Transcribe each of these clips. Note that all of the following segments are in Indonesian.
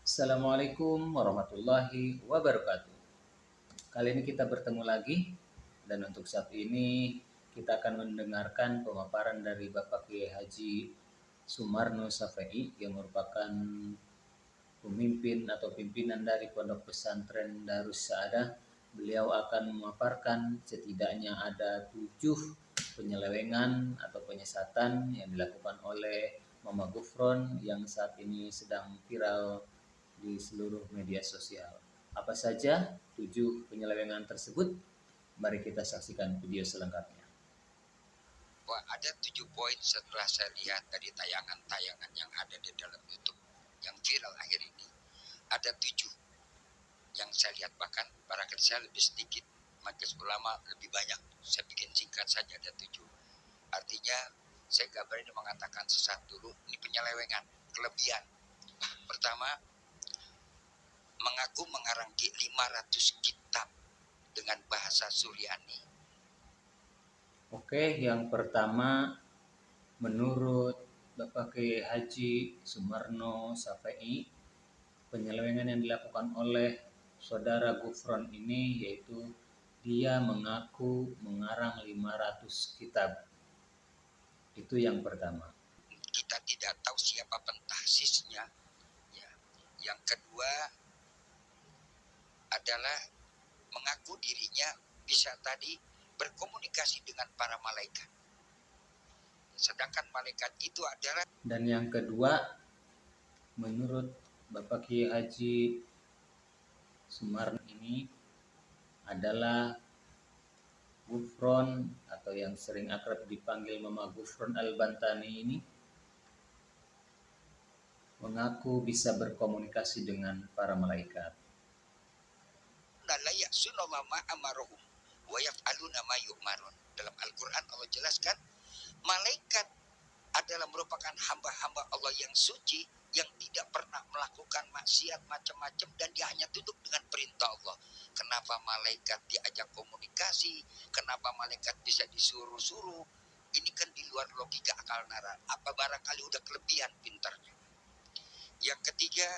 Assalamualaikum warahmatullahi wabarakatuh. Kali ini kita bertemu lagi dan untuk saat ini kita akan mendengarkan pemaparan dari Bapak Kiai Haji Sumarno Safei yang merupakan pemimpin atau pimpinan dari Pondok Pesantren Darus Saadah. Beliau akan memaparkan setidaknya ada 7 penyelewengan atau penyesatan yang dilakukan oleh Mama Gufron yang saat ini sedang viral di seluruh media sosial. Apa saja 7 penyelewengan tersebut? Mari kita saksikan video selengkapnya. Wah, ada 7 poin setelah saya lihat dari tayangan-tayangan yang ada di dalam YouTube yang viral akhir ini. Ada 7 yang saya lihat, bahkan barangkali saya lebih sedikit, majelis ulama lebih banyak. Saya bikin singkat saja, ada 7. Artinya saya gak berani mengatakan sesat dulu. Ini penyelewengan, kelebihan. Pertama, mengaku mengarang 500 kitab dengan bahasa Suryani. Oke, yang pertama menurut Bapak Kiai Haji Sumarno Safei, penyelewengan yang dilakukan oleh Saudara Gufron ini yaitu dia mengaku mengarang 500 kitab. Itu yang pertama. Kita tidak tahu siapa pentasisnya. Ya. Yang kedua adalah mengaku dirinya bisa tadi berkomunikasi dengan para malaikat. Sedangkan malaikat itu adalah. Dan yang kedua, menurut Bapak Kiai Haji Sumarno ini adalah Gufron atau yang sering akrab dipanggil Mama Gufron Al-Bantani ini mengaku bisa berkomunikasi dengan para malaikat. Dalam Al-Quran Allah jelaskan, malaikat adalah merupakan hamba-hamba Allah yang suci, yang tidak pernah melakukan maksiat macam-macam, dan dia hanya tunduk dengan perintah Allah. Kenapa malaikat diajak komunikasi? Kenapa malaikat bisa disuruh-suruh? Ini kan di luar logika akal nalar. Apa barangkali udah kelebihan pintarnya? Yang ketiga,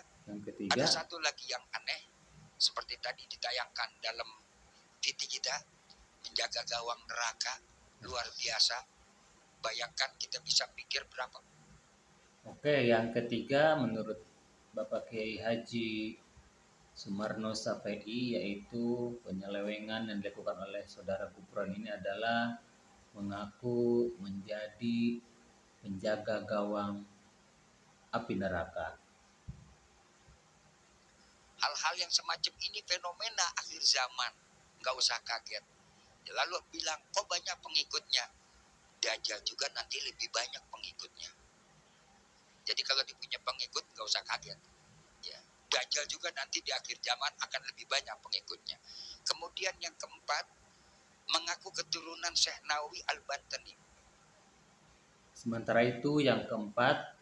ada satu lagi yang aneh, seperti tadi ditayangkan dalam TV kita, menjaga gawang neraka, luar biasa. Bayangkan, kita bisa pikir berapa. Oke, yang ketiga menurut Bapak Kiai Haji Sumarno Safei yaitu penyelewengan yang dilakukan oleh Saudara Gufron ini adalah mengaku menjadi penjaga gawang api neraka. Hal-hal yang semacam ini fenomena akhir zaman, nggak usah kaget. Lalu bilang, kok banyak pengikutnya? Dajjal juga nanti lebih banyak pengikutnya. Jadi kalau dia punya pengikut, nggak usah kaget. Ya. Dajjal juga nanti di akhir zaman akan lebih banyak pengikutnya. Kemudian yang keempat, mengaku keturunan Syekh Nawawi Al-Bantani. Sementara itu yang keempat,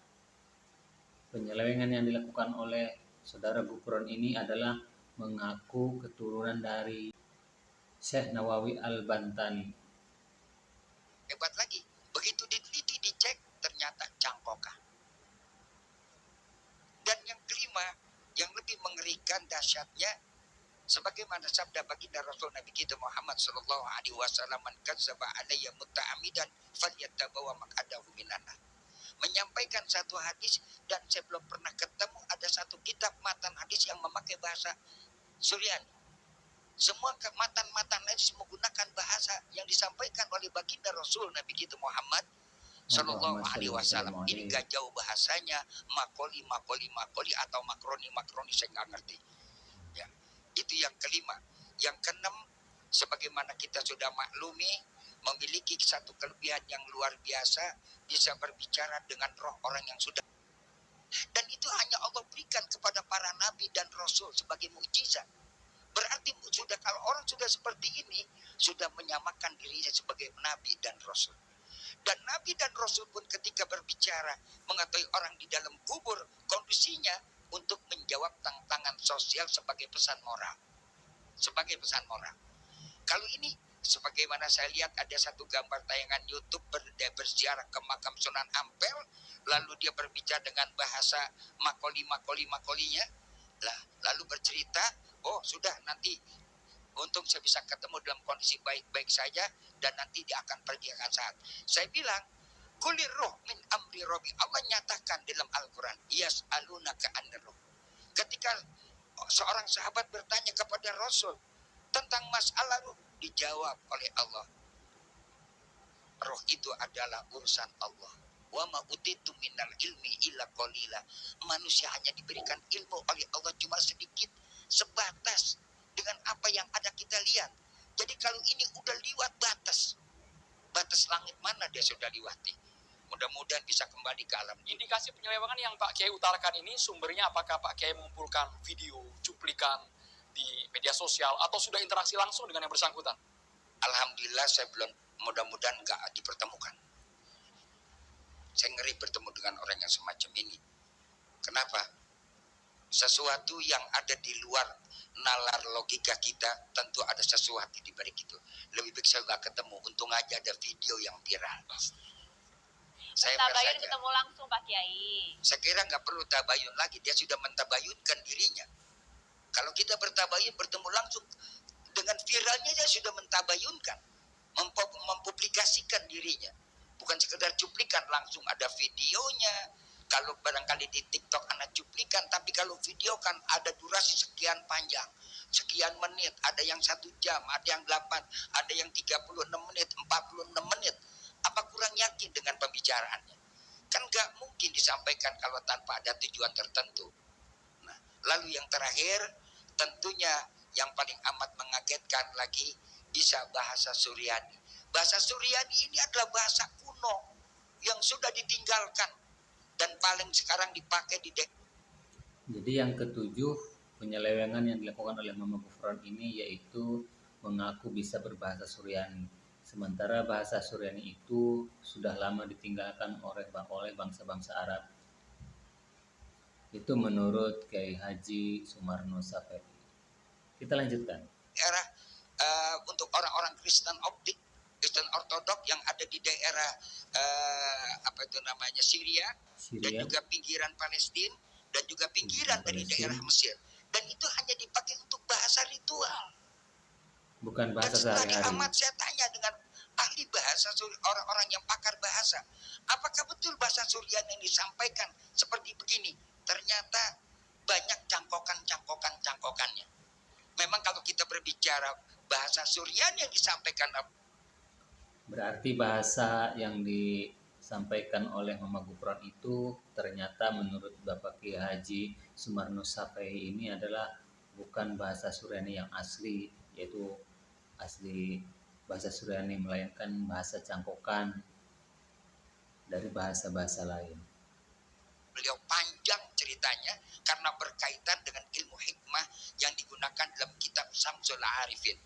penyelewengan yang dilakukan oleh Saudara Gufron ini adalah mengaku keturunan dari Syekh Nawawi Al-Bantani. Hebat lagi, begitu diteliti, dicek, ternyata cangkokan. Dan yang kelima, yang lebih mengerikan dahsyatnya, sebagaimana sabda baginda Rasul Nabi kita Muhammad sallallahu alaihi wasallam, "Man kadzdzaba alayya muta'ammidan falyattabawa maq'adahu minan nar." Menyampaikan satu hadis, dan saya belum pernah ketemu ada satu kitab matan hadis yang memakai bahasa Suryani. Semua matan-matan hadis menggunakan bahasa yang disampaikan oleh baginda Rasul Nabi kita Muhammad Sallallahu Alaihi Wasallam. Ini gak jauh bahasanya, makoli atau makroni, saya nggak ngerti. Ya, itu yang kelima. Yang keenam, sebagaimana kita sudah maklumi, memiliki satu kelebihan yang luar biasa, bisa berbicara dengan roh orang yang sudah. Dan itu hanya Allah berikan kepada para nabi dan rasul sebagai mukjizat. Berarti sudah, kalau orang sudah seperti ini, sudah menyamakan dirinya sebagai nabi dan rasul. Dan nabi dan rasul pun ketika berbicara, mengetahui orang di dalam kubur kondisinya untuk menjawab tantangan sosial sebagai pesan moral. Sebagai pesan moral. Kalau ini, sebagaimana saya lihat ada satu gambar tayangan YouTube, dia berziarah ke makam Sunan Ampel, lalu dia berbicara dengan bahasa makolinya, Lah, lalu bercerita, oh sudah nanti untung saya bisa ketemu dalam kondisi baik-baik saja dan nanti dia akan pergi akan saat. Saya bilang, kulir roh min amri robi. Allah nyatakan dalam Al-Quran, yas'alunaka anir roh. Ketika seorang sahabat bertanya kepada Rasul tentang masalah roh, dijawab oleh Allah, roh itu adalah urusan Allah. Wa ma utitu minal ilmi illa qalila. Manusia hanya diberikan ilmu oleh Allah cuma sedikit, sebatas dengan apa yang ada kita lihat. Jadi kalau ini udah liwat batas langit mana dia sudah liwati. Mudah-mudahan bisa kembali ke alam. Indikasi penyelewengan yang Pak Kiai utarakan ini sumbernya apakah Pak Kiai mengumpulkan video, cuplikan di media sosial atau sudah interaksi langsung dengan yang bersangkutan? Alhamdulillah saya belum, mudah-mudahan nggak dipertemukan. Saya ngeri bertemu dengan orang yang semacam ini. Kenapa? Sesuatu yang ada di luar nalar logika kita, tentu ada sesuatu di balik itu. Lebih baik saya nggak ketemu, untung aja ada video yang viral. Saya Tabayun ketemu langsung Pak Kiai. Saya kira nggak perlu tabayun lagi, dia sudah mentabayunkan dirinya. Kalau kita bertabayun bertemu langsung, dengan viralnya dia sudah mentabayunkan, mempublikasikan dirinya. Bukan sekedar cuplikan, langsung ada videonya. Kalau barangkali di TikTok anak cuplikan, tapi kalau video kan ada durasi sekian panjang, sekian menit, ada yang 1 jam, ada yang 8, ada yang 36 menit, 46 menit. Apa kurang yakin dengan pembicaraannya? Kan gak mungkin disampaikan kalau tanpa ada tujuan tertentu. Nah, lalu yang terakhir, tentunya yang paling amat mengagetkan lagi, bisa bahasa Suryani. Bahasa Suryani ini adalah bahasa kuno yang sudah ditinggalkan dan paling sekarang dipakai di Jadi yang ketujuh, penyelewengan yang dilakukan oleh Mama Gufron ini yaitu mengaku bisa berbahasa Suryani. Sementara bahasa Suryani itu sudah lama ditinggalkan oleh bangsa-bangsa Arab. Itu menurut Kiai Haji Sumarno Safei. Kita lanjutkan. daerah untuk orang-orang Kristen optik, Kristen Ortodok yang ada di daerah Syria, dan juga pinggiran Palestina dan juga pinggiran dari daerah Mesir. Dan itu hanya dipakai untuk bahasa ritual. Bukan bahasa sehari-hari. sehari-hari. Amat saya tanya dengan ahli bahasa, orang-orang yang pakar bahasa, apakah betul bahasa Suryani yang disampaikan seperti begini? Ternyata banyak cangkokannya. Memang kalau kita berbicara bahasa Suryani yang disampaikan, berarti bahasa yang disampaikan oleh Mama Gufron itu ternyata menurut Bapak Kiai Haji Sumarno Safei ini adalah bukan bahasa Suryani yang asli, yaitu asli bahasa Suryani, melainkan bahasa cangkokan dari bahasa-bahasa lain. Beliau panjang ceritanya karena berkaitan dengan ilmu hikmah yang digunakan dalam kitab Syamsul Arifin.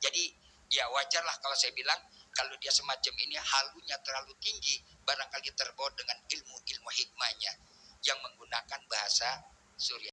Jadi ya wajarlah kalau saya bilang, kalau dia semacam ini halunya terlalu tinggi, barangkali terbawa dengan ilmu-ilmu hikmahnya yang menggunakan bahasa Suryani.